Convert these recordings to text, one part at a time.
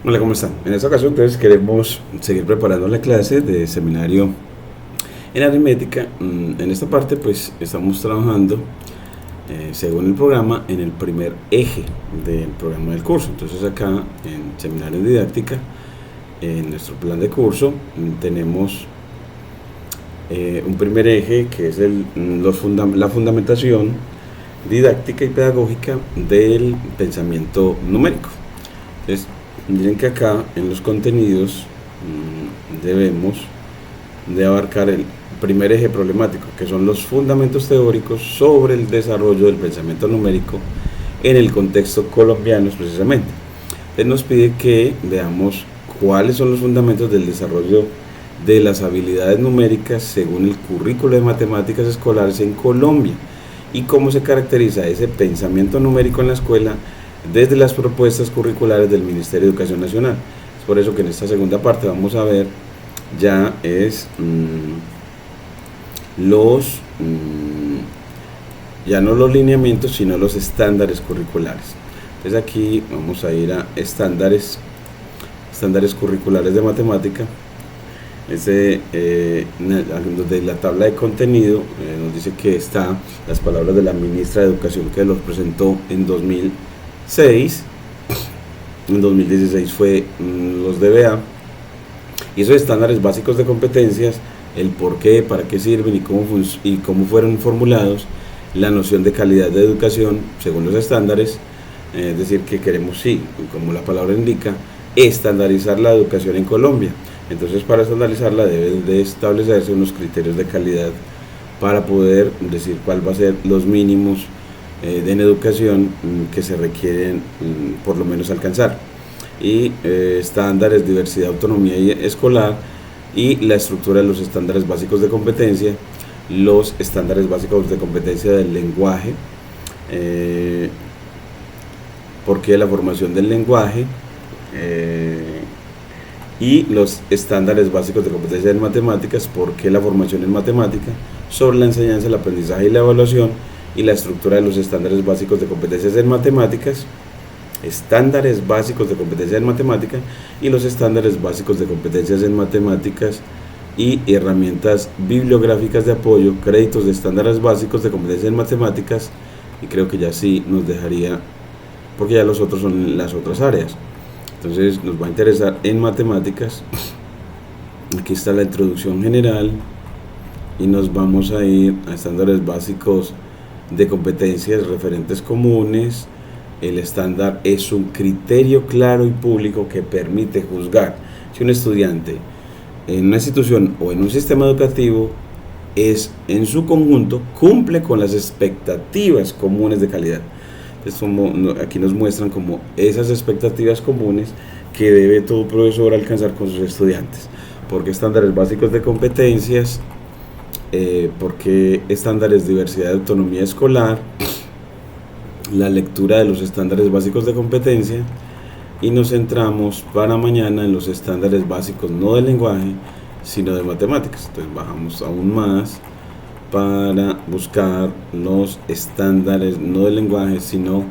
Hola, ¿cómo están? En esta ocasión entonces queremos seguir preparando la clase de seminario en aritmética. En esta parte pues estamos trabajando según el programa en el primer eje del programa del curso. Entonces acá en seminario en didáctica, en nuestro plan de curso, tenemos un primer eje que es la fundamentación didáctica y pedagógica del pensamiento numérico. Entonces, miren que acá en los contenidos debemos de abarcar el primer eje problemático, que son los fundamentos teóricos sobre el desarrollo del pensamiento numérico en el contexto colombiano precisamente. Él nos pide que veamos cuáles son los fundamentos del desarrollo de las habilidades numéricas según el currículo de matemáticas escolares en Colombia y cómo se caracteriza ese pensamiento numérico en la escuela desde las propuestas curriculares del Ministerio de Educación Nacional. Es por eso que en esta segunda parte vamos a ver ya ya no los lineamientos, sino los estándares curriculares. Entonces aquí vamos a ir a estándares curriculares de matemática. Desde la tabla de contenido nos dice que está las palabras de la ministra de Educación que los presentó en 2006. En 2016 fue los DBA, y esos estándares básicos de competencias, el por qué, para qué sirven y cómo fueron formulados, la noción de calidad de educación según los estándares. Es decir, que queremos, sí, como la palabra indica, estandarizar la educación en Colombia. Entonces, para estandarizarla deben de establecerse unos criterios de calidad para poder decir cuál va a ser los mínimos en educación que se requieren por lo menos alcanzar. Y estándares, diversidad, autonomía escolar, y la estructura de los estándares básicos de competencia, los estándares básicos de competencia del lenguaje, porque la formación del lenguaje, y los estándares básicos de competencia en matemáticas, porque la formación en matemática, sobre la enseñanza, el aprendizaje y la evaluación, y la estructura de los estándares básicos de competencias en matemáticas, estándares básicos de competencia en matemática y los estándares básicos de competencias en matemáticas y herramientas bibliográficas de apoyo, créditos de estándares básicos de competencia en matemáticas, y creo que ya sí nos dejaría, porque ya los otros son las otras áreas. Entonces nos va a interesar en matemáticas. Aquí está la introducción general y nos vamos a ir a estándares básicos de competencias, referentes comunes. El estándar es un criterio claro y público que permite juzgar si un estudiante en una institución o en un sistema educativo en su conjunto cumple con las expectativas comunes de calidad. Aquí nos muestran como esas expectativas comunes que debe todo profesor alcanzar con sus estudiantes. Porque estándares básicos de competencias, porque estándares de diversidad y autonomía escolar, la lectura de los estándares básicos de competencia, y nos centramos para mañana en los estándares básicos no del lenguaje sino de matemáticas. Entonces bajamos aún más para buscar los estándares no del lenguaje sino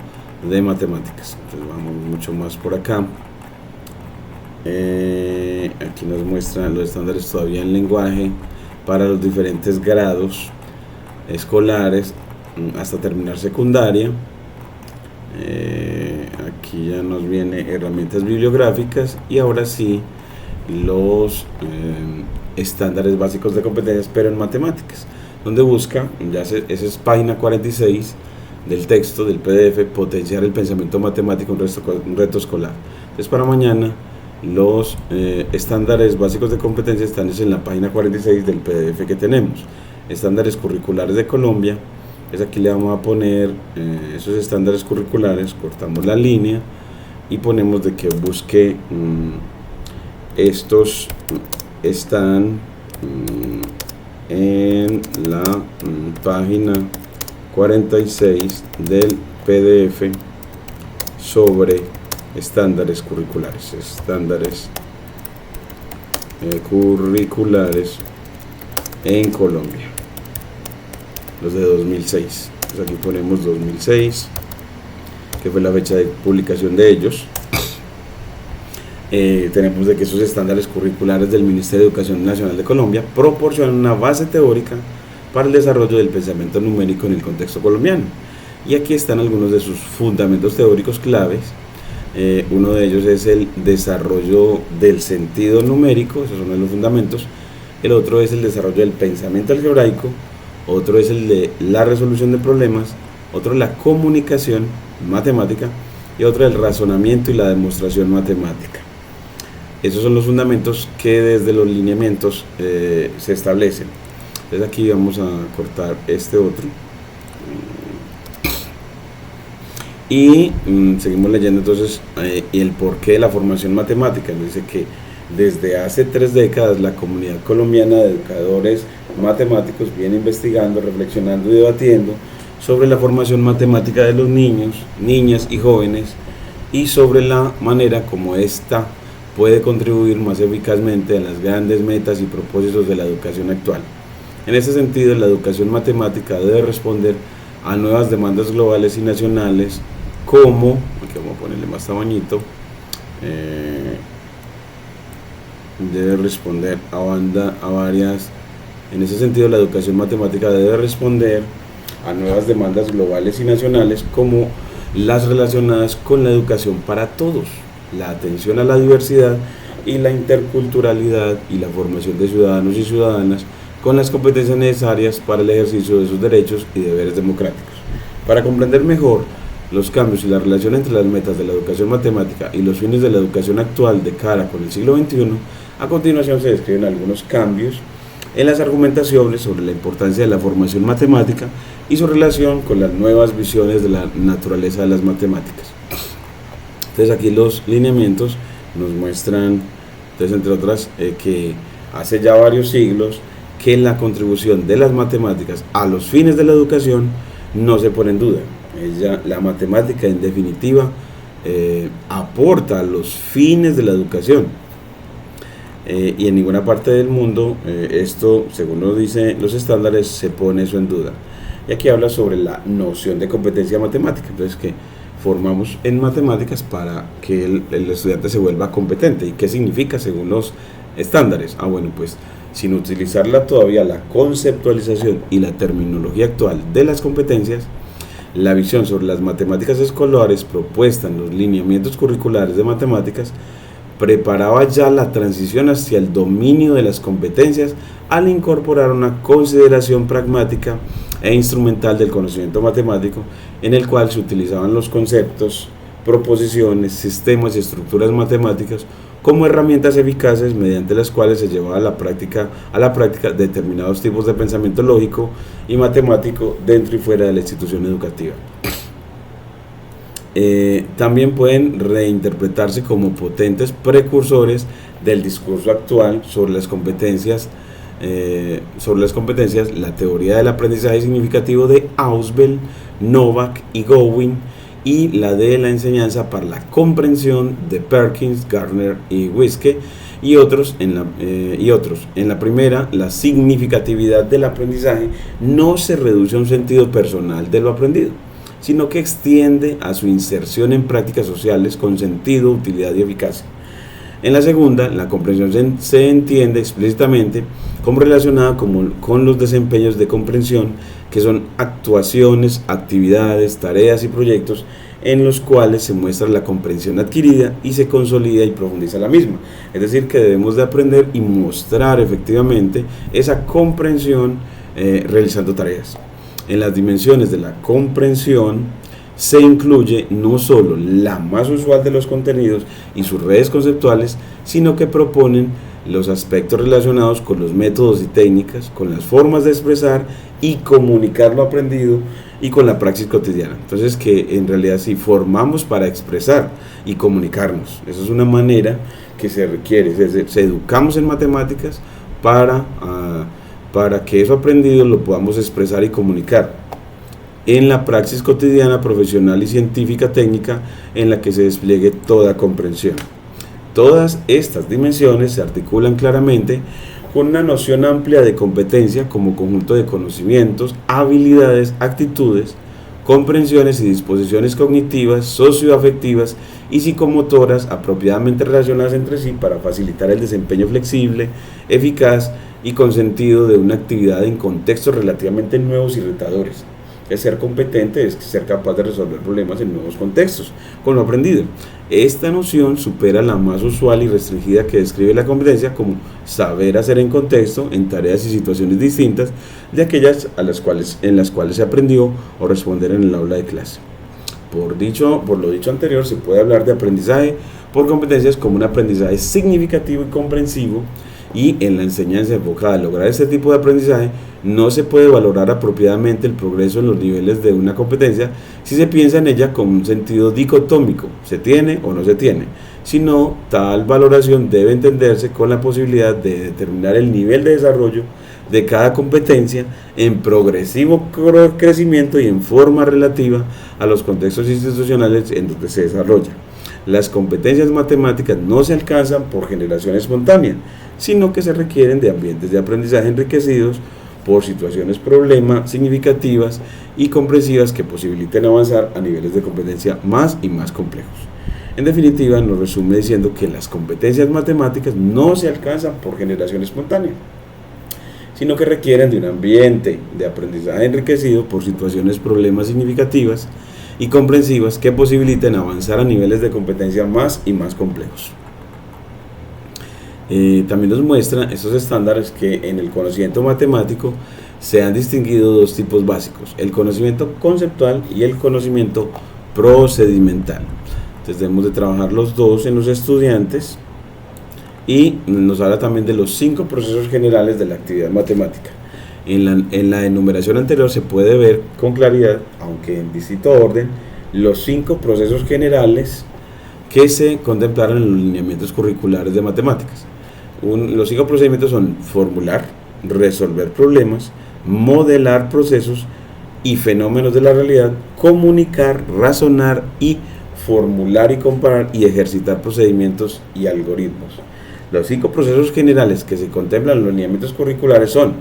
de matemáticas. Entonces vamos mucho más por acá. Aquí nos muestran los estándares todavía en lenguaje para los diferentes grados escolares hasta terminar secundaria. Aquí ya nos viene herramientas bibliográficas, y ahora sí los estándares básicos de competencias, pero en matemáticas, donde busca, esa es página 46 del texto del PDF, potenciar el pensamiento matemático, un reto escolar. Entonces para mañana los estándares básicos de competencias están en la página 46 del PDF que tenemos. Estándares curriculares de Colombia. Es aquí le vamos a poner esos estándares curriculares, cortamos la línea y ponemos de que busque estos están en la página 46 del PDF sobre estándares curriculares, curriculares en Colombia, los de 2006. Pues aquí ponemos 2006, que fue la fecha de publicación de ellos. Tenemos de que esos estándares curriculares del Ministerio de Educación Nacional de Colombia proporcionan una base teórica para el desarrollo del pensamiento numérico en el contexto colombiano. Y aquí están algunos de sus fundamentos teóricos claves. Uno de ellos es el desarrollo del sentido numérico, esos son los fundamentos. El otro es el desarrollo del pensamiento algebraico, otro es el de la resolución de problemas, otro la comunicación matemática y otro el razonamiento y la demostración matemática. Esos son los fundamentos que desde los lineamientos se establecen. Entonces aquí vamos a cortar este otro y seguimos leyendo entonces el porqué de la formación matemática. Nos dice que desde hace 3 décadas la comunidad colombiana de educadores matemáticos viene investigando, reflexionando y debatiendo sobre la formación matemática de los niños, niñas y jóvenes y sobre la manera como ésta puede contribuir más eficazmente a las grandes metas y propósitos de la educación actual. En ese sentido, la educación matemática debe responder a nuevas demandas globales y nacionales como, aquí vamos a ponerle más tamañito, debe responder a varias, en ese sentido la educación matemática debe responder a nuevas demandas globales y nacionales como las relacionadas con la educación para todos, la atención a la diversidad y la interculturalidad y la formación de ciudadanos y ciudadanas con las competencias necesarias para el ejercicio de sus derechos y deberes democráticos. Para comprender mejor los cambios y la relación entre las metas de la educación matemática y los fines de la educación actual de cara con el siglo XXI, a continuación se describen algunos cambios en las argumentaciones sobre la importancia de la formación matemática y su relación con las nuevas visiones de la naturaleza de las matemáticas. Entonces aquí los lineamientos nos muestran, entonces, entre otras, que hace ya varios siglos que la contribución de las matemáticas a los fines de la educación no se pone en duda. La matemática en definitiva aporta a los fines de la educación y en ninguna parte del mundo esto, según lo dicen los estándares, se pone eso en duda. Y aquí habla sobre la noción de competencia matemática, entonces que formamos en matemáticas para que el estudiante se vuelva competente. ¿Y qué significa según los estándares? Bueno, pues sin utilizar todavía la conceptualización y la terminología actual de las competencias, la visión sobre las matemáticas escolares propuesta en los lineamientos curriculares de matemáticas preparaba ya la transición hacia el dominio de las competencias al incorporar una consideración pragmática e instrumental del conocimiento matemático, en el cual se utilizaban los conceptos, proposiciones, sistemas y estructuras matemáticas como herramientas eficaces mediante las cuales se llevaba a la práctica determinados tipos de pensamiento lógico y matemático dentro y fuera de la institución educativa. También pueden reinterpretarse como potentes precursores del discurso actual sobre las competencias, la teoría del aprendizaje significativo de Ausubel, Novak y Gowin, y la de la enseñanza para la comprensión de Perkins, Gardner y Wiske y otros. En la primera, la significatividad del aprendizaje no se reduce a un sentido personal de lo aprendido, sino que extiende a su inserción en prácticas sociales con sentido, utilidad y eficacia. En la segunda, la comprensión se entiende explícitamente como relacionada con los desempeños de comprensión, que son actuaciones, actividades, tareas y proyectos en los cuales se muestra la comprensión adquirida y se consolida y profundiza la misma. Es decir, que debemos de aprender y mostrar efectivamente esa comprensión realizando tareas. En las dimensiones de la comprensión se incluye no solo la más usual de los contenidos y sus redes conceptuales, sino que proponen los aspectos relacionados con los métodos y técnicas, con las formas de expresar y comunicar lo aprendido y con la praxis cotidiana. Entonces, que en realidad sí formamos para expresar y comunicarnos. Esa es una manera que se requiere. Se educamos en matemáticas para que eso aprendido lo podamos expresar y comunicar en la praxis cotidiana, profesional y científica técnica en la que se despliegue toda comprensión. Todas estas dimensiones se articulan claramente con una noción amplia de competencia como conjunto de conocimientos, habilidades, actitudes, comprensiones y disposiciones cognitivas, socioafectivas y psicomotoras apropiadamente relacionadas entre sí para facilitar el desempeño flexible, eficaz y con sentido de una actividad en contextos relativamente nuevos y retadores. El ser competente es ser capaz de resolver problemas en nuevos contextos, con lo aprendido. Esta noción supera la más usual y restringida que describe la competencia como saber hacer en contexto, en tareas y situaciones distintas de aquellas en las cuales se aprendió o responder en el aula de clase. Por lo dicho anterior, se puede hablar de aprendizaje por competencias como un aprendizaje significativo y comprensivo, y en la enseñanza enfocada a lograr este tipo de aprendizaje no se puede valorar apropiadamente el progreso en los niveles de una competencia si se piensa en ella con un sentido dicotómico, se tiene o no se tiene, sino tal valoración debe entenderse con la posibilidad de determinar el nivel de desarrollo de cada competencia en progresivo crecimiento y en forma relativa a los contextos institucionales en donde se desarrolla. Las competencias matemáticas no se alcanzan por generación espontánea, sino que se requieren de ambientes de aprendizaje enriquecidos por situaciones problema significativas y comprensivas que posibiliten avanzar a niveles de competencia más y más complejos. En definitiva, nos resume diciendo que las competencias matemáticas no se alcanzan por generación espontánea, sino que requieren de un ambiente de aprendizaje enriquecido por situaciones problemas significativas y comprensivas que posibiliten avanzar a niveles de competencia más y más complejos. También nos muestra estos estándares que en el conocimiento matemático se han distinguido dos tipos básicos: el conocimiento conceptual y el conocimiento procedimental. Entonces debemos de trabajar los dos en los estudiantes, y nos habla también de los 5 procesos generales de la actividad matemática. En la enumeración anterior se puede ver con claridad, aunque en distinto orden, los 5 procesos generales que se contemplaron en los lineamientos curriculares de matemáticas. Los 5 procedimientos son formular, resolver problemas, modelar procesos y fenómenos de la realidad, comunicar, razonar y formular y comparar y ejercitar procedimientos y algoritmos. Los 5 procesos generales que se contemplan en los lineamientos curriculares son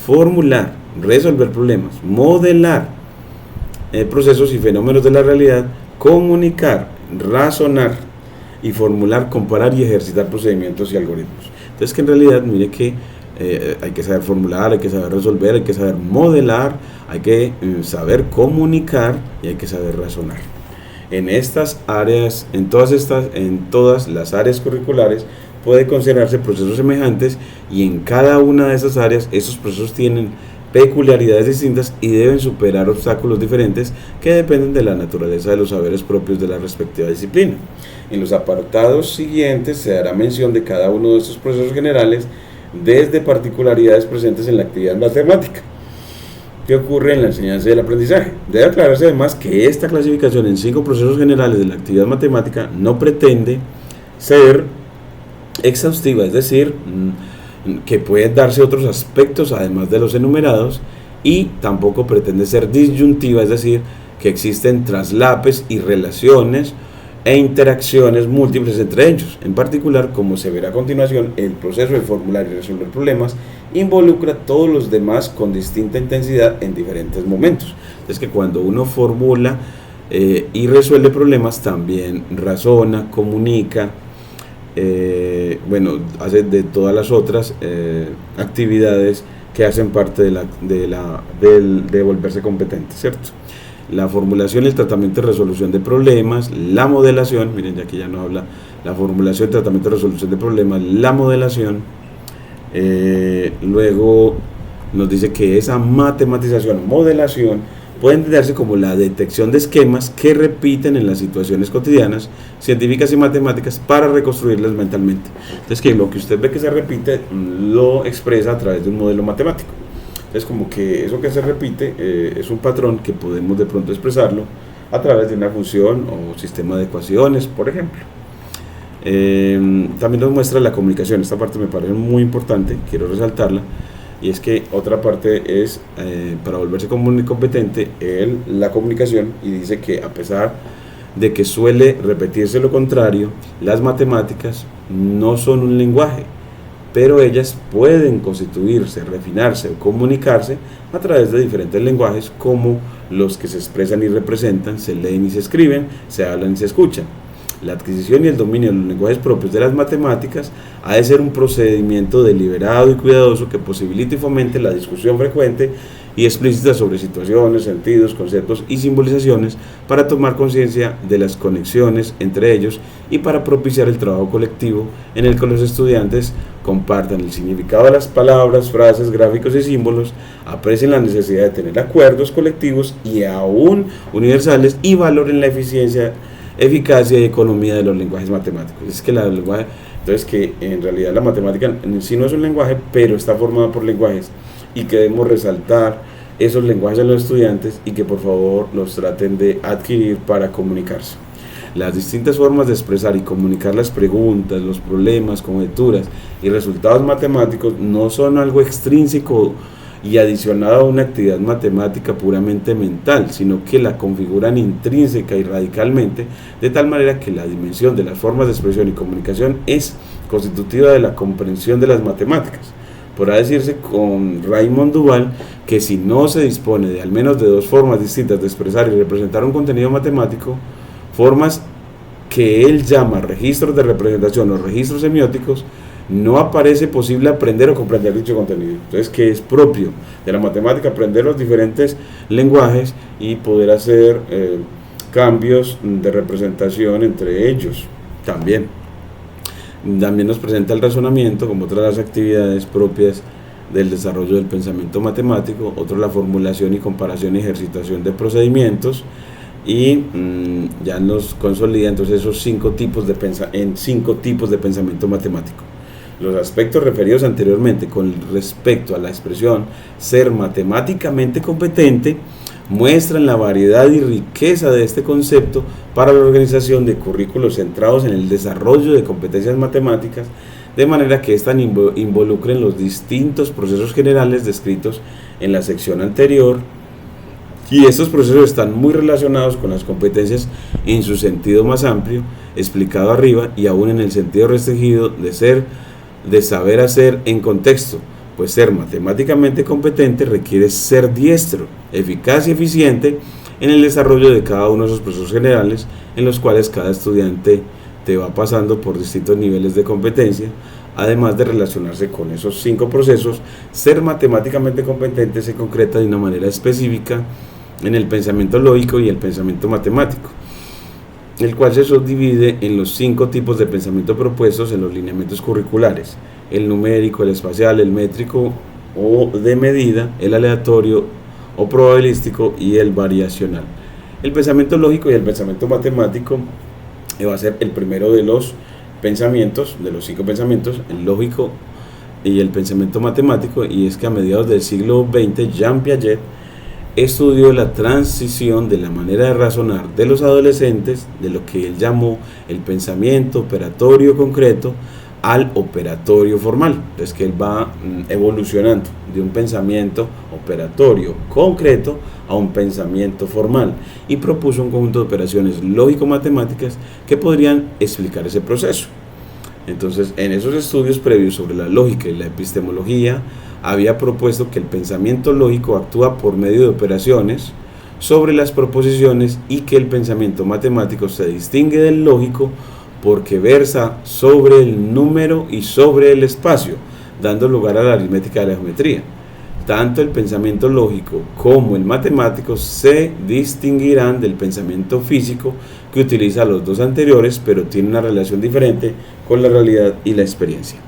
formular, resolver problemas, modelar procesos y fenómenos de la realidad, comunicar, razonar y formular, comparar y ejercitar procedimientos y algoritmos. Entonces, que en realidad, mire que hay que saber formular, hay que saber resolver, hay que saber modelar, hay que saber comunicar y hay que saber razonar. En estas áreas, en todas las áreas curriculares puede considerarse procesos semejantes, y en cada una de esas áreas esos procesos tienen peculiaridades distintas y deben superar obstáculos diferentes que dependen de la naturaleza de los saberes propios de la respectiva disciplina. En los apartados siguientes se dará mención de cada uno de estos procesos generales desde particularidades presentes en la actividad matemática. ¿Qué ocurre en la enseñanza y el aprendizaje? Debe aclararse además que esta clasificación en 5 procesos generales de la actividad matemática no pretende ser exhaustiva, es decir, que pueden darse otros aspectos además de los enumerados, y tampoco pretende ser disyuntiva, es decir, que existen traslapes y relaciones e interacciones múltiples entre ellos. En particular, como se verá a continuación, el proceso de formular y resolver problemas involucra a todos los demás con distinta intensidad en diferentes momentos. Es que cuando uno formula y resuelve problemas, también razona, comunica, hace de todas las otras actividades que hacen parte de volverse competente, ¿cierto? La formulación y el tratamiento y resolución de problemas, la modelación, miren, ya que ya nos habla la formulación, tratamiento y resolución de problemas, la modelación. Luego nos dice que esa matematización, modelación, puede entenderse como la detección de esquemas que repiten en las situaciones cotidianas, científicas y matemáticas para reconstruirlas mentalmente. Entonces, que lo que usted ve que se repite lo expresa a través de un modelo matemático. Entonces, como que eso que se repite es un patrón que podemos de pronto expresarlo a través de una función o sistema de ecuaciones, por ejemplo. También nos muestra la comunicación. Esta parte me parece muy importante, quiero resaltarla. Y es que otra parte es, para volverse competente, la comunicación, y dice que a pesar de que suele repetirse lo contrario, las matemáticas no son un lenguaje, pero ellas pueden constituirse, refinarse o comunicarse a través de diferentes lenguajes, como los que se expresan y representan, se leen y se escriben, se hablan y se escuchan. La adquisición y el dominio de los lenguajes propios de las matemáticas ha de ser un procedimiento deliberado y cuidadoso que posibilite y fomente la discusión frecuente y explícita sobre situaciones, sentidos, conceptos y simbolizaciones para tomar conciencia de las conexiones entre ellos y para propiciar el trabajo colectivo en el que los estudiantes compartan el significado de las palabras, frases, gráficos y símbolos, aprecien la necesidad de tener acuerdos colectivos y aún universales y valoren la eficacia y economía de los lenguajes matemáticos. Es que entonces que en realidad la matemática en sí no es un lenguaje, pero está formada por lenguajes y que debemos resaltar esos lenguajes en los estudiantes y que por favor los traten de adquirir para comunicarse. Las distintas formas de expresar y comunicar las preguntas, los problemas, conjeturas y resultados matemáticos no son algo extrínseco y adicionado a una actividad matemática puramente mental, sino que la configuran intrínseca y radicalmente, de tal manera que la dimensión de las formas de expresión y comunicación es constitutiva de la comprensión de las matemáticas. Podrá decirse con Raymond Duval que si no se dispone de al menos de dos formas distintas de expresar y representar un contenido matemático, formas que él llama registros de representación o registros semióticos, no aparece posible aprender o comprender dicho contenido. Entonces, que es propio de la matemática aprender los diferentes lenguajes y poder hacer cambios de representación entre ellos también. También nos presenta el razonamiento como otra de las actividades propias del desarrollo del pensamiento matemático, otro la formulación y comparación y ejercitación de procedimientos, y ya nos consolida entonces esos cinco tipos de pensamiento matemático. Los aspectos referidos anteriormente con respecto a la expresión ser matemáticamente competente muestran la variedad y riqueza de este concepto para la organización de currículos centrados en el desarrollo de competencias matemáticas, de manera que éstas involucren los distintos procesos generales descritos en la sección anterior, y estos procesos están muy relacionados con las competencias en su sentido más amplio, explicado arriba, y aún en el sentido restringido de saber hacer en contexto, pues ser matemáticamente competente requiere ser diestro, eficaz y eficiente en el desarrollo de cada uno de esos procesos generales, en los cuales cada estudiante te va pasando por distintos niveles de competencia. Además de relacionarse con esos cinco procesos, ser matemáticamente competente se concreta de una manera específica en el pensamiento lógico y el pensamiento matemático, el cual se subdivide en los cinco tipos de pensamiento propuestos en los lineamientos curriculares: el numérico, el espacial, el métrico o de medida, el aleatorio o probabilístico y el variacional. El pensamiento lógico y el pensamiento matemático va a ser el primero de los pensamientos, de los cinco pensamientos, el lógico y el pensamiento matemático, y es que a mediados del siglo XX Jean Piaget estudió la transición de la manera de razonar de los adolescentes de lo que él llamó el pensamiento operatorio concreto al operatorio formal. Entonces que él va evolucionando de un pensamiento operatorio concreto a un pensamiento formal, y propuso un conjunto de operaciones lógico-matemáticas que podrían explicar ese proceso. Entonces, en esos estudios previos sobre la lógica y la epistemología, había propuesto que el pensamiento lógico actúa por medio de operaciones sobre las proposiciones, y que el pensamiento matemático se distingue del lógico porque versa sobre el número y sobre el espacio, dando lugar a la aritmética de la geometría. Tanto el pensamiento lógico como el matemático se distinguirán del pensamiento físico, que utiliza los dos anteriores, pero tiene una relación diferente con la realidad y la experiencia.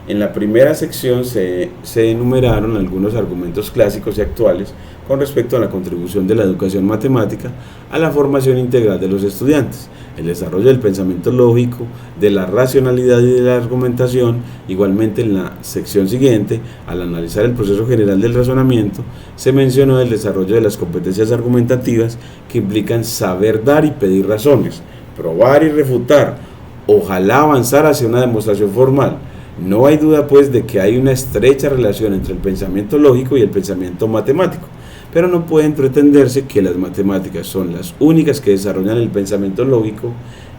En la primera sección se enumeraron algunos argumentos clásicos y actuales con respecto a la contribución de la educación matemática a la formación integral de los estudiantes, el desarrollo del pensamiento lógico, de la racionalidad y de la argumentación. Igualmente, en la sección siguiente, al analizar el proceso general del razonamiento, se mencionó el desarrollo de las competencias argumentativas, que implican saber dar y pedir razones, probar y refutar, ojalá avanzar hacia una demostración formal. No hay duda pues de que hay una estrecha relación entre el pensamiento lógico y el pensamiento matemático, pero no puede pretenderse que las matemáticas son las únicas que desarrollan el pensamiento lógico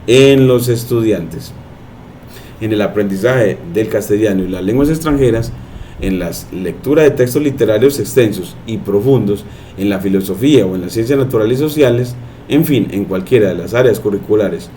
en los estudiantes. En el aprendizaje del castellano y las lenguas extranjeras, en la lectura de textos literarios extensos y profundos, en la filosofía o en las ciencias naturales y sociales, en fin, en cualquiera de las áreas curriculares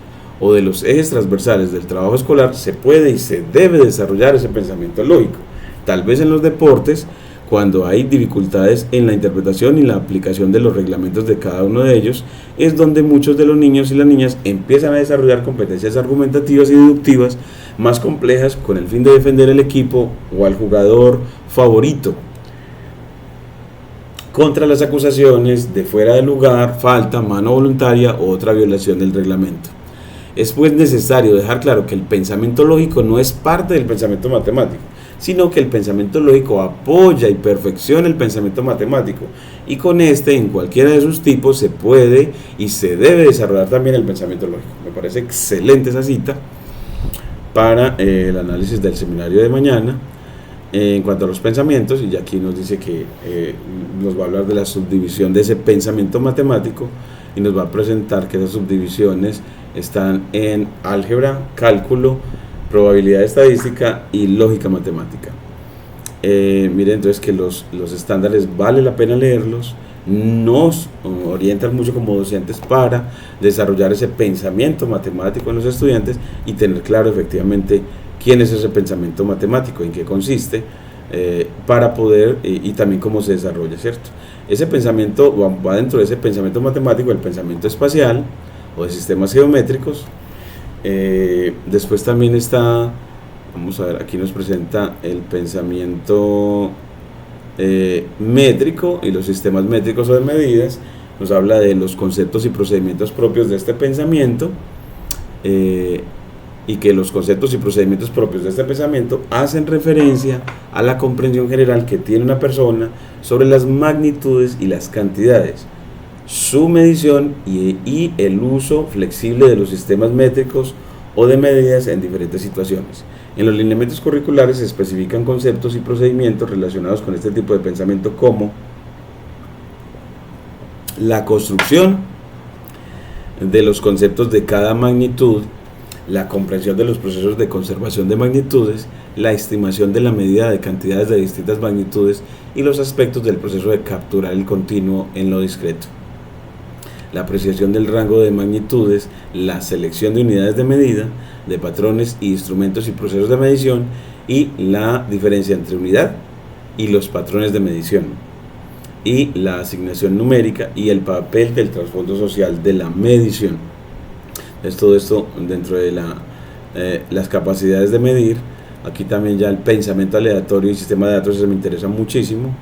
o de los ejes transversales del trabajo escolar, se puede y se debe desarrollar ese pensamiento lógico. Tal vez en los deportes, cuando hay dificultades en la interpretación y la aplicación de los reglamentos de cada uno de ellos, es donde muchos de los niños y las niñas empiezan a desarrollar competencias argumentativas y deductivas más complejas con el fin de defender el equipo o al jugador favorito contra las acusaciones de fuera de lugar, falta, mano voluntaria o otra violación del reglamento. Es pues necesario dejar claro que el pensamiento lógico no es parte del pensamiento matemático, sino que el pensamiento lógico apoya y perfecciona el pensamiento matemático, y con este, en cualquiera de sus tipos, se puede y se debe desarrollar también el pensamiento lógico. Me parece excelente esa cita para el análisis del seminario de mañana. En cuanto a los pensamientos, y aquí nos dice que nos va a hablar de la subdivisión de ese pensamiento matemático, y nos va a presentar que esas subdivisiones están en álgebra, cálculo, probabilidad estadística y lógica matemática. Miren entonces que los estándares vale la pena leerlos, nos orientan mucho como docentes para desarrollar ese pensamiento matemático en los estudiantes y tener claro efectivamente quién es ese pensamiento matemático, en qué consiste, para poder, y también cómo se desarrolla, ¿cierto? Ese pensamiento va dentro de ese pensamiento matemático, el pensamiento espacial o de sistemas geométricos. Después también está, vamos a ver, aquí nos presenta el pensamiento métrico y los sistemas métricos o de medidas. Nos habla de los conceptos y procedimientos propios de este pensamiento, y que los conceptos y procedimientos propios de este pensamiento hacen referencia a la comprensión general que tiene una persona sobre las magnitudes y las cantidades, su medición y el uso flexible de los sistemas métricos o de medidas en diferentes situaciones. En los lineamientos curriculares se especifican conceptos y procedimientos relacionados con este tipo de pensamiento, como la construcción de los conceptos de cada magnitud, la comprensión de los procesos de conservación de magnitudes, la estimación de la medida de cantidades de distintas magnitudes y los aspectos del proceso de capturar el continuo en lo discreto, la apreciación del rango de magnitudes, la selección de unidades de medida, de patrones y instrumentos y procesos de medición, y la diferencia entre unidad y los patrones de medición, y la asignación numérica y el papel del trasfondo social de la medición. Todo esto dentro de las capacidades de medir. Aquí también ya el pensamiento aleatorio y sistema de datos, eso me interesa muchísimo.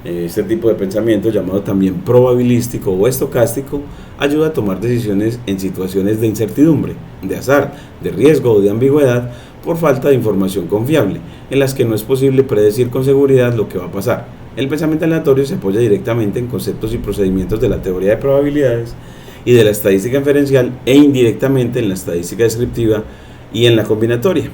Este tipo de pensamiento, llamado también probabilístico o estocástico, ayuda a tomar decisiones en situaciones de incertidumbre, de azar, de riesgo o de ambigüedad por falta de información confiable, en las que no es posible predecir con seguridad lo que va a pasar. El pensamiento aleatorio se apoya directamente en conceptos y procedimientos de la teoría de probabilidades y de la estadística inferencial, e indirectamente en la estadística descriptiva y en la combinatoria.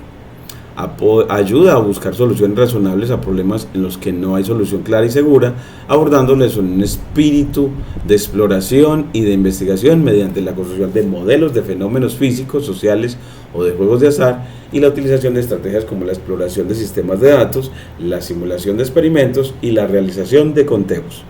Ayuda a buscar soluciones razonables a problemas en los que no hay solución clara y segura, abordándoles con un espíritu de exploración y de investigación mediante la construcción de modelos de fenómenos físicos, sociales o de juegos de azar, y la utilización de estrategias como la exploración de sistemas de datos, la simulación de experimentos y la realización de conteos.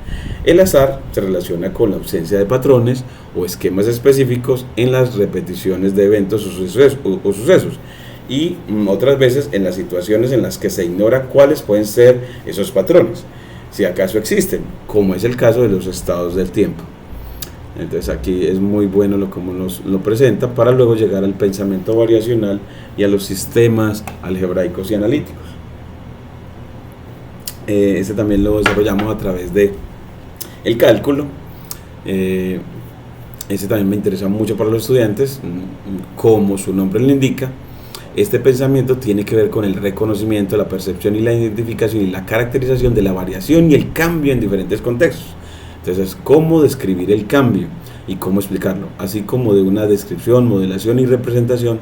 El azar se relaciona con la ausencia de patrones o esquemas específicos en las repeticiones de eventos o sucesos, y otras veces en las situaciones en las que se ignora cuáles pueden ser esos patrones, si acaso existen, como es el caso de los estados del tiempo. Entonces aquí es muy bueno como nos lo presenta, para luego llegar al pensamiento variacional y a los sistemas algebraicos y analíticos. Este también lo desarrollamos a través de el cálculo. Este también me interesa mucho para los estudiantes, como su nombre lo indica. Este pensamiento tiene que ver con el reconocimiento, la percepción y la identificación y la caracterización de la variación y el cambio en diferentes contextos. Entonces, cómo describir el cambio y cómo explicarlo, así como de una descripción, modelación y representación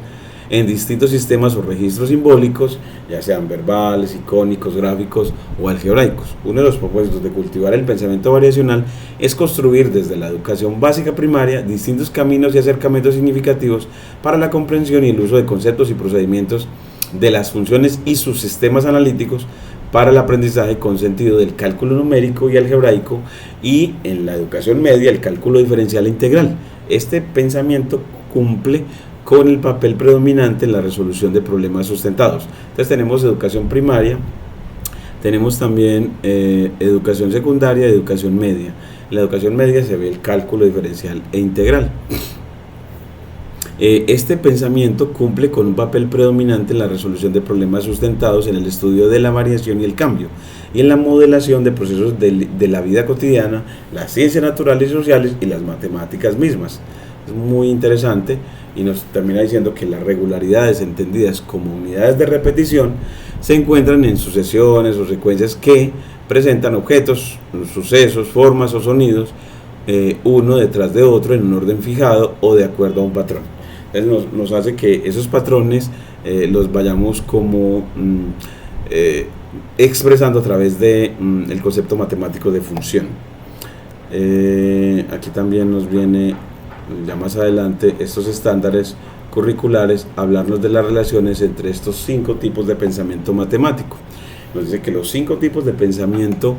en distintos sistemas o registros simbólicos, ya sean verbales, icónicos, gráficos o algebraicos. Uno de los propósitos de cultivar el pensamiento variacional es construir desde la educación básica primaria distintos caminos y acercamientos significativos para la comprensión y el uso de conceptos y procedimientos de las funciones y sus sistemas analíticos para el aprendizaje con sentido del cálculo numérico y algebraico, y en la educación media el cálculo diferencial e integral. Este pensamiento cumple con el papel predominante en la resolución de problemas sustentados. Entonces tenemos educación primaria, tenemos también educación secundaria y educación media. En la educación media se ve el cálculo diferencial e integral. Este pensamiento cumple con un papel predominante en la resolución de problemas sustentados en el estudio de la variación y el cambio, y en la modelación de procesos de la vida cotidiana, las ciencias naturales y sociales y las matemáticas mismas. Es muy interesante y nos termina diciendo que las regularidades entendidas como unidades de repetición se encuentran en sucesiones o secuencias que presentan objetos, sucesos, formas o sonidos, uno detrás de otro en un orden fijado o de acuerdo a un patrón. Entonces nos hace que esos patrones los vayamos como expresando a través de el concepto matemático de función. Aquí también nos viene ya más adelante estos estándares curriculares, hablarnos de las relaciones entre estos 5 tipos de pensamiento matemático. Nos dice que los 5 tipos de pensamiento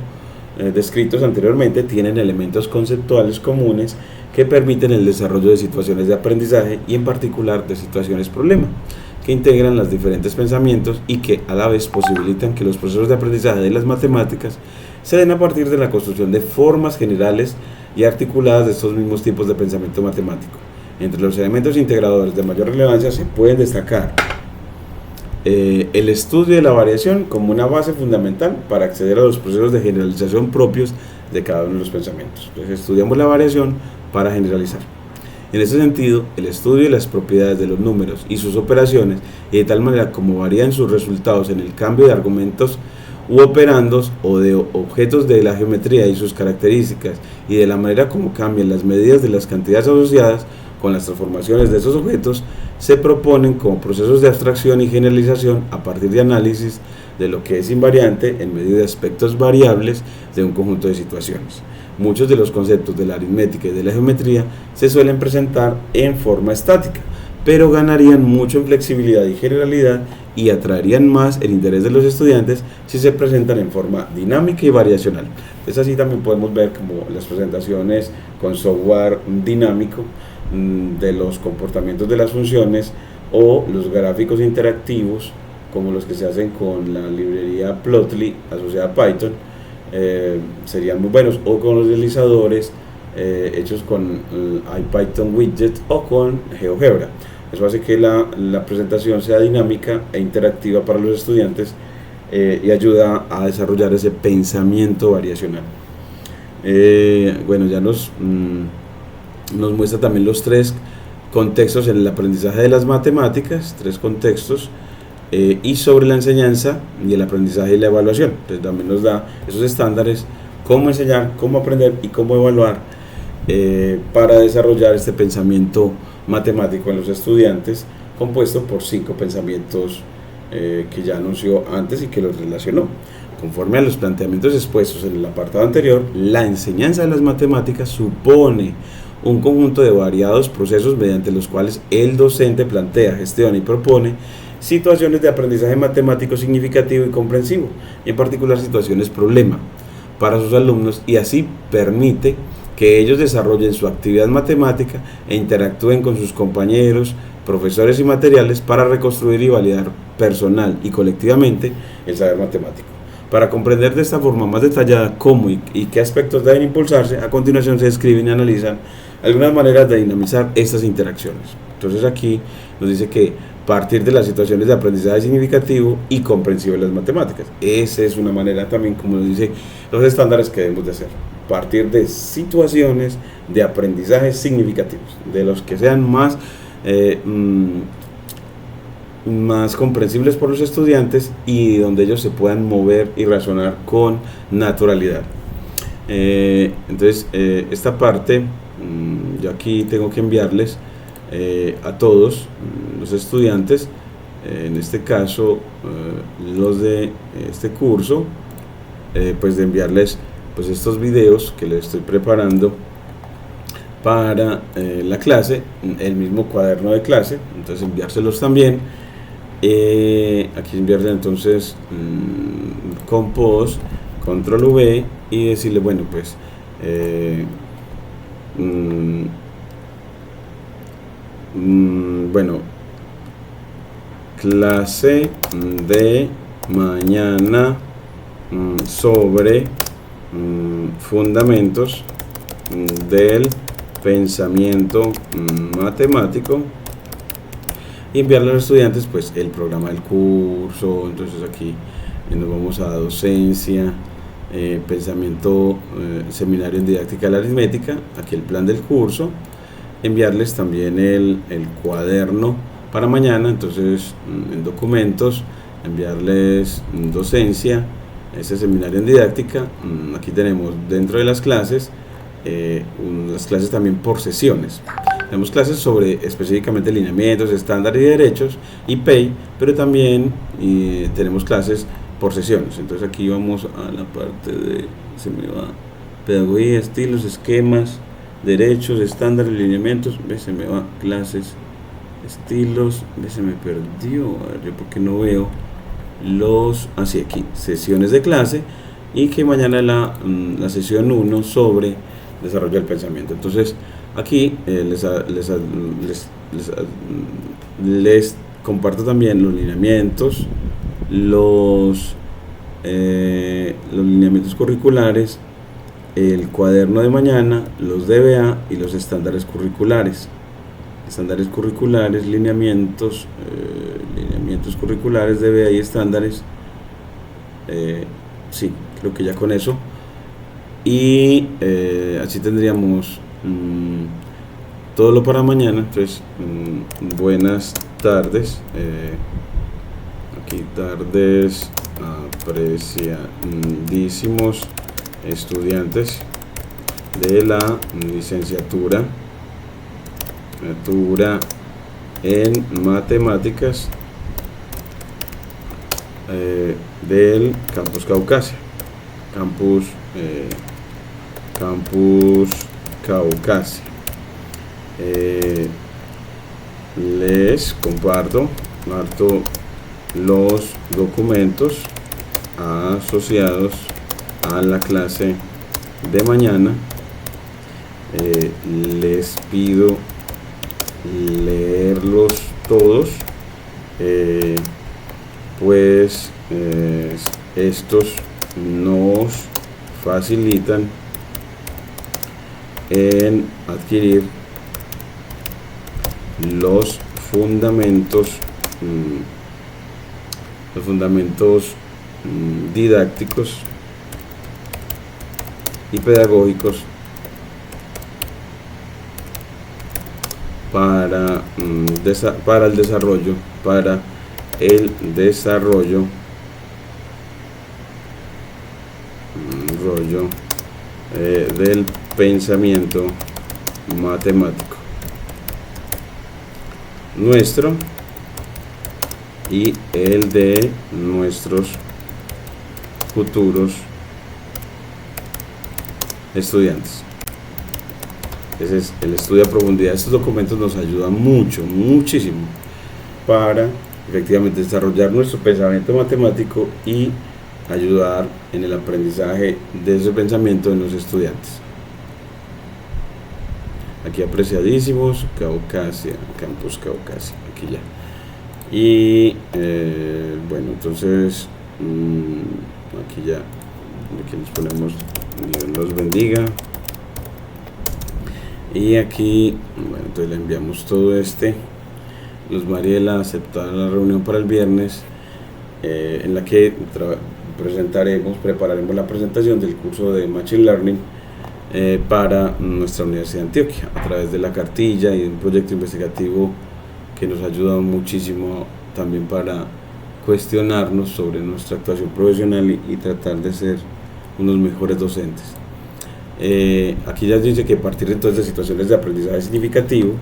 descritos anteriormente tienen elementos conceptuales comunes que permiten el desarrollo de situaciones de aprendizaje y en particular de situaciones problema, que integran los diferentes pensamientos y que a la vez posibilitan que los procesos de aprendizaje de las matemáticas se den a partir de la construcción de formas generales y articuladas de estos mismos tipos de pensamiento matemático. Entre los elementos integradores de mayor relevancia se pueden destacar el estudio de la variación como una base fundamental para acceder a los procesos de generalización propios de cada uno de los pensamientos. Entonces estudiamos la variación para generalizar. En ese sentido, el estudio de las propiedades de los números y sus operaciones, y de tal manera como varían sus resultados en el cambio de argumentos u operandos o de objetos de la geometría y sus características, y de la manera como cambian las medidas de las cantidades asociadas con las transformaciones de esos objetos, se proponen como procesos de abstracción y generalización a partir de análisis de lo que es invariante en medio de aspectos variables de un conjunto de situaciones. Muchos de los conceptos de la aritmética y de la geometría se suelen presentar en forma estática, pero ganarían mucho en flexibilidad y generalidad y atraerían más el interés de los estudiantes si se presentan en forma dinámica y variacional. Es así también podemos ver como las presentaciones con software dinámico de los comportamientos de las funciones o los gráficos interactivos como los que se hacen con la librería Plotly asociada a Python, serían muy buenos, o con los deslizadores hechos con IPython Widget o con GeoGebra. Eso hace que la presentación sea dinámica e interactiva para los estudiantes y ayuda a desarrollar ese pensamiento variacional. Bueno, ya nos muestra también los 3 contextos en el aprendizaje de las matemáticas, 3 contextos, y sobre la enseñanza y el aprendizaje y la evaluación. Entonces también nos da esos estándares, cómo enseñar, cómo aprender y cómo evaluar para desarrollar este pensamiento matemático en los estudiantes, compuesto por 5 pensamientos que ya anunció antes y que los relacionó. Conforme a los planteamientos expuestos en el apartado anterior, la enseñanza de las matemáticas supone un conjunto de variados procesos mediante los cuales el docente plantea, gestiona y propone situaciones de aprendizaje matemático significativo y comprensivo, y en particular situaciones problema para sus alumnos, y así permite que ellos desarrollen su actividad matemática e interactúen con sus compañeros, profesores y materiales para reconstruir y validar personal y colectivamente el saber matemático. Para comprender de esta forma más detallada cómo y qué aspectos deben impulsarse, a continuación se describen y analizan algunas maneras de dinamizar estas interacciones. Entonces aquí nos dice que partir de las situaciones de aprendizaje significativo y comprensivo de las matemáticas. Esa es una manera también, como nos dice los estándares que debemos de hacer. Partir de situaciones de aprendizaje significativos, de los que sean más comprensibles por los estudiantes y donde ellos se puedan mover y razonar con naturalidad. Entonces, esta parte yo aquí tengo que enviarles a todos los estudiantes, en este caso los de este curso, pues de enviarles pues estos videos que les estoy preparando para la clase, el mismo cuaderno de clase, entonces enviárselos también. Aquí enviarle entonces compose, control V y decirle, bueno, pues bueno, clase de mañana sobre fundamentos del pensamiento matemático, y enviarle a los estudiantes pues el programa del curso. Entonces aquí nos vamos a docencia, pensamiento, seminario en didáctica de la aritmética, aquí el plan del curso, enviarles también el cuaderno para mañana. Entonces en documentos enviarles docencia, ese seminario en didáctica. Aquí tenemos dentro de las clases también por sesiones. Tenemos clases sobre específicamente lineamientos, estándares y derechos y PEI, pero también tenemos clases por sesiones. Entonces aquí vamos a la parte de, se me va, pedagogía, estilos, esquemas, derechos, estándares, lineamientos, se me va, clases, estilos, se me perdió, a ver, yo porque no veo los, así aquí, sesiones de clase, y que mañana la sesión 1 sobre desarrollo del pensamiento. Entonces aquí les comparto también los lineamientos, los lineamientos curriculares, el cuaderno de mañana, los DBA y los estándares curriculares. Estándares curriculares, lineamientos curriculares, DBA y estándares. Sí, creo que ya con eso. Y así tendríamos todo lo para mañana. Entonces, buenas tardes. Aquí tardes, apreciadísimos estudiantes de la licenciatura en matemáticas del Campus Caucasia. Campus Caucasia. Les comparto los documentos asociados a la clase de mañana. Les pido leerlos todos, pues estos nos facilitan en adquirir los fundamentos didácticos y pedagógicos para el desarrollo del pensamiento matemático nuestro y el de nuestros futuros estudiantes. Ese es el estudio a profundidad. Estos documentos nos ayudan muchísimo para efectivamente desarrollar nuestro pensamiento matemático y ayudar en el aprendizaje de ese pensamiento de los estudiantes. Aquí apreciadísimos, Caucasia, Campus Caucasia, aquí ya. Y bueno, entonces aquí ya, aquí nos ponemos, Dios los bendiga. Y aquí, bueno, entonces le enviamos todo Luz Mariela aceptar la reunión para el viernes, en la que prepararemos la presentación del curso de Machine Learning para nuestra Universidad de Antioquia, a través de la cartilla y de un proyecto investigativo que nos ayuda muchísimo también para cuestionarnos sobre nuestra actuación profesional y tratar de ser unos mejores docentes. Aquí ya dice que a partir entonces de situaciones de aprendizaje significativo,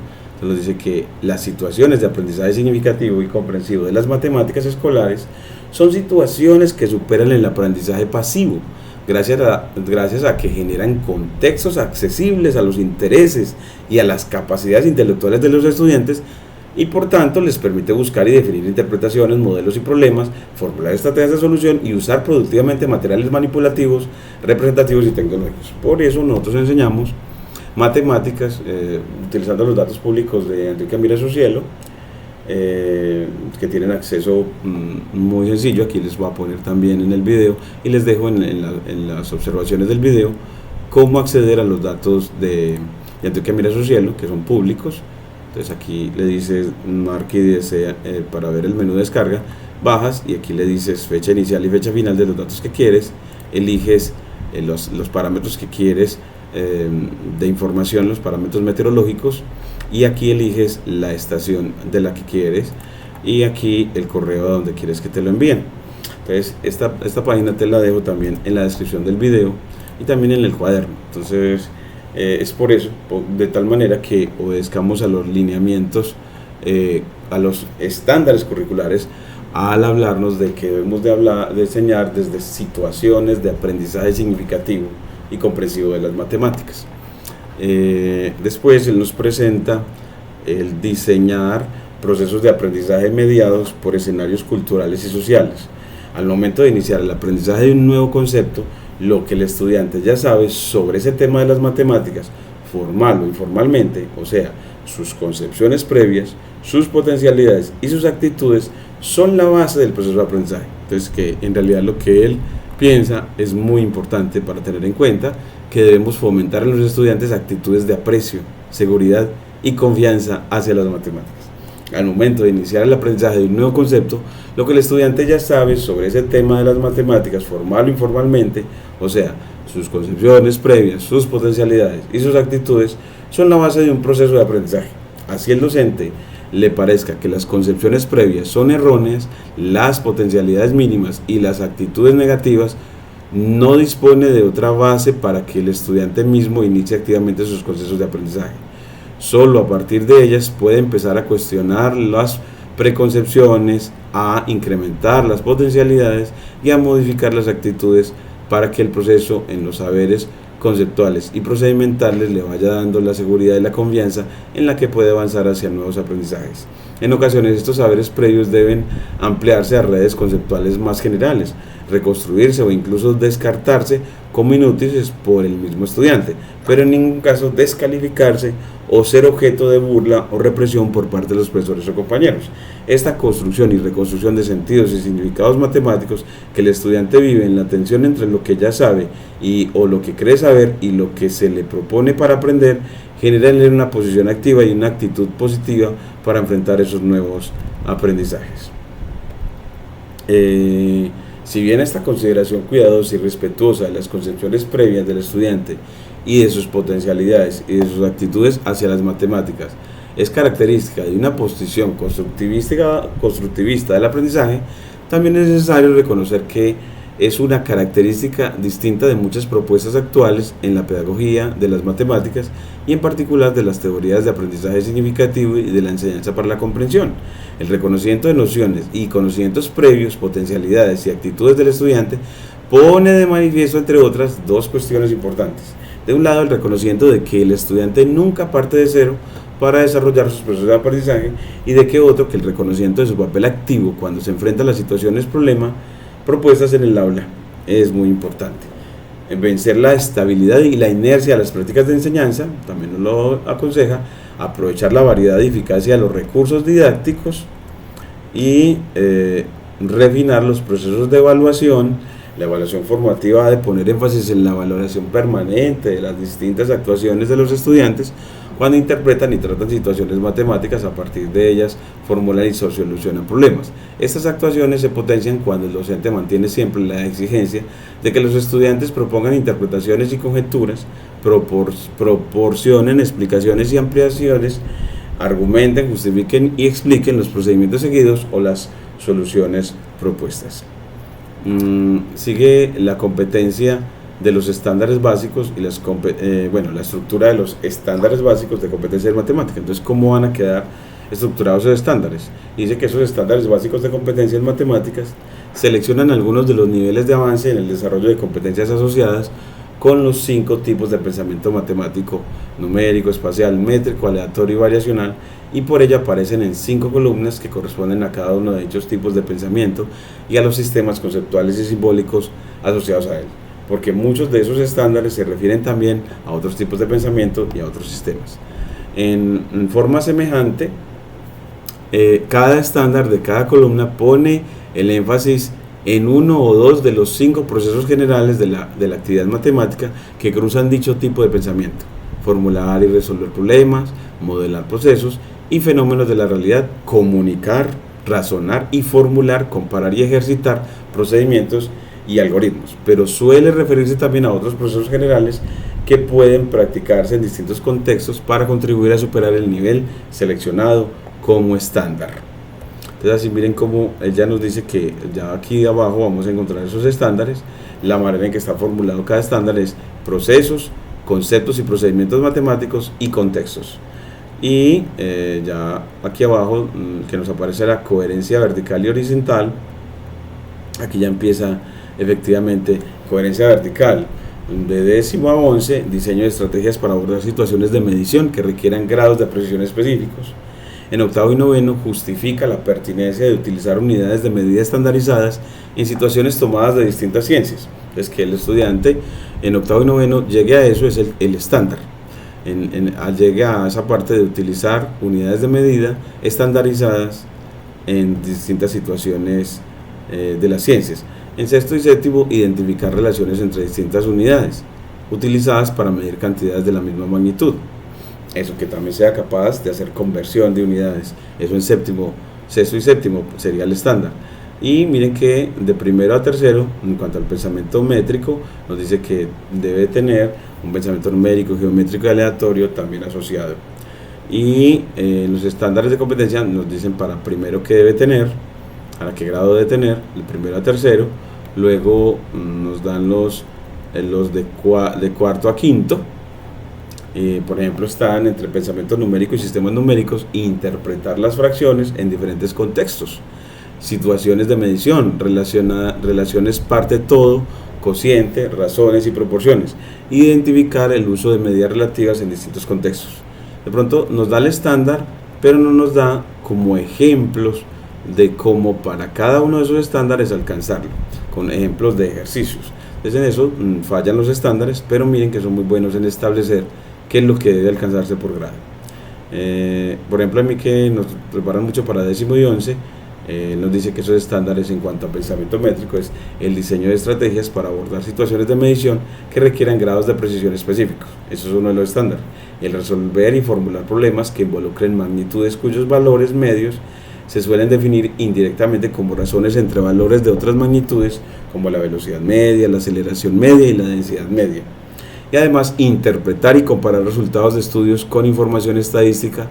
nos dice que las situaciones de aprendizaje significativo y comprensivo de las matemáticas escolares son situaciones que superan el aprendizaje pasivo, gracias a que generan contextos accesibles a los intereses y a las capacidades intelectuales de los estudiantes, y por tanto les permite buscar y definir interpretaciones, modelos y problemas, formular estrategias de solución y usar productivamente materiales manipulativos, representativos y tecnológicos. Por eso nosotros enseñamos matemáticas utilizando los datos públicos de Antioquia Mira Su Cielo, que tienen acceso muy sencillo. Aquí les voy a poner también en el video y les dejo en las observaciones del video cómo acceder a los datos de Antioquia Mira su Cielo, que son públicos. Entonces aquí le dices marca y desea para ver el menú de descarga, bajas y aquí le dices fecha inicial y fecha final de los datos que quieres, eliges los parámetros que quieres de información, los parámetros meteorológicos, y aquí eliges la estación de la que quieres y aquí el correo a donde quieres que te lo envíen. Entonces esta página te la dejo también en la descripción del video y también en el cuaderno. Entonces es por eso, de tal manera que obedezcamos a los lineamientos, a los estándares curriculares, al hablarnos de que debemos de enseñar desde situaciones de aprendizaje significativo y comprensivo de las matemáticas. Después él nos presenta el diseñar procesos de aprendizaje mediados por escenarios culturales y sociales. Al momento de iniciar el aprendizaje de un nuevo concepto, lo que el estudiante ya sabe sobre ese tema de las matemáticas, formal o informalmente, o sea, sus concepciones previas, sus potencialidades y sus actitudes, son la base del proceso de aprendizaje. Entonces, que en realidad lo que él piensa es muy importante para tener en cuenta, que debemos fomentar en los estudiantes actitudes de aprecio, seguridad y confianza hacia las matemáticas. Al momento de iniciar el aprendizaje de un nuevo concepto, lo que el estudiante ya sabe sobre ese tema de las matemáticas, formal o informalmente, o sea, sus concepciones previas, sus potencialidades y sus actitudes, son la base de un proceso de aprendizaje. Así el docente le parezca que las concepciones previas son erróneas, las potencialidades mínimas y las actitudes negativas, no dispone de otra base para que el estudiante mismo inicie activamente sus procesos de aprendizaje. Solo a partir de ellas puede empezar a cuestionar las preconcepciones, a incrementar las potencialidades y a modificar las actitudes para que el proceso en los saberes conceptuales y procedimentales le vaya dando la seguridad y la confianza en la que puede avanzar hacia nuevos aprendizajes. En ocasiones estos saberes previos deben ampliarse a redes conceptuales más generales, reconstruirse o incluso descartarse como inútiles por el mismo estudiante, pero en ningún caso descalificarse o ser objeto de burla o represión por parte de los profesores o compañeros. Esta construcción y reconstrucción de sentidos y significados matemáticos que el estudiante vive en la tensión entre lo que ya sabe o lo que cree saber y lo que se le propone para aprender, genera en él una posición activa y una actitud positiva para enfrentar esos nuevos aprendizajes. Si bien esta consideración cuidadosa y respetuosa de las concepciones previas del estudiante y de sus potencialidades y de sus actitudes hacia las matemáticas es característica de una posición constructivista del aprendizaje, también es necesario reconocer que es una característica distinta de muchas propuestas actuales en la pedagogía de las matemáticas y en particular de las teorías de aprendizaje significativo y de la enseñanza para la comprensión. El reconocimiento de nociones y conocimientos previos, potencialidades y actitudes del estudiante pone de manifiesto, entre otras, dos cuestiones importantes. De un lado, el reconocimiento de que el estudiante nunca parte de cero para desarrollar sus procesos de aprendizaje, y de que otro, que el reconocimiento de su papel activo cuando se enfrenta a las situaciones propuestas en el aula es muy importante. Vencer la estabilidad y la inercia de las prácticas de enseñanza, también nos lo aconseja, aprovechar la variedad y eficacia de los recursos didácticos y refinar los procesos de evaluación. La evaluación formativa ha de poner énfasis en la valoración permanente de las distintas actuaciones de los estudiantes cuando interpretan y tratan situaciones matemáticas. A partir de ellas formulan y solucionan problemas. Estas actuaciones se potencian cuando el docente mantiene siempre la exigencia de que los estudiantes propongan interpretaciones y conjeturas, proporcionen explicaciones y ampliaciones, argumenten, justifiquen y expliquen los procedimientos seguidos o las soluciones propuestas. Sigue la competencia de los estándares básicos y la estructura de los estándares básicos de competencia en matemática. Entonces, ¿cómo van a quedar estructurados esos estándares? Dice que esos estándares básicos de competencia en matemáticas seleccionan algunos de los niveles de avance en el desarrollo de competencias asociadas con los 5 tipos de pensamiento matemático: numérico, espacial, métrico, aleatorio y variacional, y por ella aparecen en 5 columnas que corresponden a cada uno de dichos tipos de pensamiento y a los sistemas conceptuales y simbólicos asociados a él, porque muchos de esos estándares se refieren también a otros tipos de pensamiento y a otros sistemas. En forma semejante, cada estándar de cada columna pone el énfasis en uno o dos de los 5 procesos generales de la actividad matemática que cruzan dicho tipo de pensamiento: formular y resolver problemas, modelar procesos y fenómenos de la realidad, comunicar, razonar y formular, comparar y ejercitar procedimientos y algoritmos. Pero suele referirse también a otros procesos generales que pueden practicarse en distintos contextos para contribuir a superar el nivel seleccionado como estándar. Entonces así miren cómo él ya nos dice que ya aquí abajo vamos a encontrar esos estándares. La manera en que está formulado cada estándar es procesos, conceptos y procedimientos matemáticos y contextos. Y ya aquí abajo que nos aparece la coherencia vertical y horizontal. Aquí ya empieza efectivamente coherencia vertical. De 10º a 11, diseño de estrategias para abordar situaciones de medición que requieran grados de precisión específicos. En 8º y 9º, justifica la pertinencia de utilizar unidades de medida estandarizadas en situaciones tomadas de distintas ciencias. Entonces, que el estudiante en 8º y 9º llegue a eso es el estándar. Llegue a esa parte de utilizar unidades de medida estandarizadas en distintas situaciones de las ciencias. En 6º y 7º, identificar relaciones entre distintas unidades utilizadas para medir cantidades de la misma magnitud. Eso, que también sea capaz de hacer conversión de unidades. Eso en 6º y 7º sería el estándar. Y miren que de 1º a 3º, en cuanto al pensamiento métrico, nos dice que debe tener un pensamiento numérico, geométrico y aleatorio también asociado. Y los estándares de competencia nos dicen para primero qué debe tener, a qué grado debe tener, el 1º a 3º. Luego nos dan los de 4º a 5º. Por ejemplo, están entre pensamiento numérico y sistemas numéricos, interpretar las fracciones en diferentes contextos, situaciones de medición, relaciones parte-todo, cociente, razones y proporciones, identificar el uso de medidas relativas en distintos contextos. De pronto nos da el estándar, pero no nos da como ejemplos de cómo para cada uno de esos estándares alcanzarlo, con ejemplos de ejercicios. Entonces en eso fallan los estándares, pero miren que son muy buenos en establecer qué es lo que debe alcanzarse por grado. Por ejemplo, a mí que nos preparan mucho para 10º y 11, nos dice que esos estándares en cuanto a pensamiento métrico es el diseño de estrategias para abordar situaciones de medición que requieran grados de precisión específicos. Eso es uno de los estándares. El resolver y formular problemas que involucren magnitudes cuyos valores medios se suelen definir indirectamente como razones entre valores de otras magnitudes, como la velocidad media, la aceleración media y la densidad media. Y además interpretar y comparar resultados de estudios con información estadística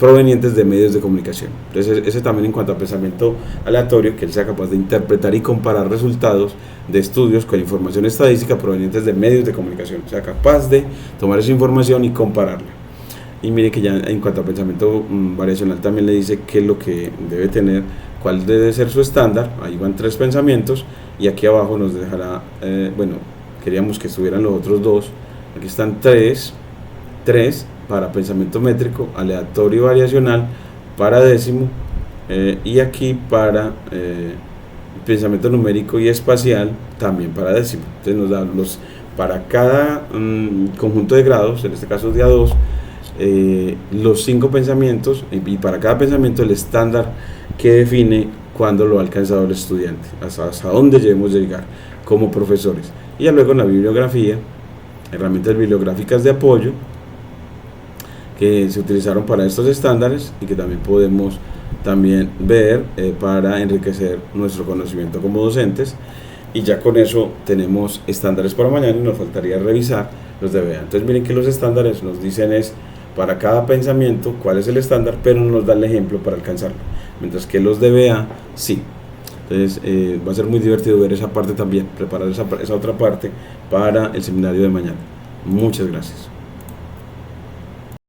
provenientes de medios de comunicación. Entonces ese también en cuanto a pensamiento aleatorio, que él sea capaz de interpretar y comparar resultados de estudios con información estadística provenientes de medios de comunicación, sea capaz de tomar esa información y compararla. Y mire que ya en cuanto a pensamiento variacional también le dice qué es lo que debe tener, cuál debe ser su estándar. Ahí van 3 pensamientos y aquí abajo nos dejará, queríamos que estuvieran los otros 2, aquí están 3 para pensamiento métrico, aleatorio y variacional para 10º, y aquí para pensamiento numérico y espacial también para 10º. Entonces nos da para cada conjunto de grados, en este caso día 2, los 5 pensamientos, y para cada pensamiento el estándar que define cuándo lo ha alcanzado el estudiante, hasta dónde debemos llegar como profesores. Y ya luego en la bibliografía, herramientas bibliográficas de apoyo que se utilizaron para estos estándares y que también podemos ver para enriquecer nuestro conocimiento como docentes. Y ya con eso tenemos estándares para mañana y nos faltaría revisar los de BA. Entonces miren que los estándares nos dicen es para cada pensamiento cuál es el estándar, pero no nos da el ejemplo para alcanzarlo, mientras que los de BA sí. Entonces va a ser muy divertido ver esa parte también, preparar esa otra parte para el seminario de mañana. Muchas gracias.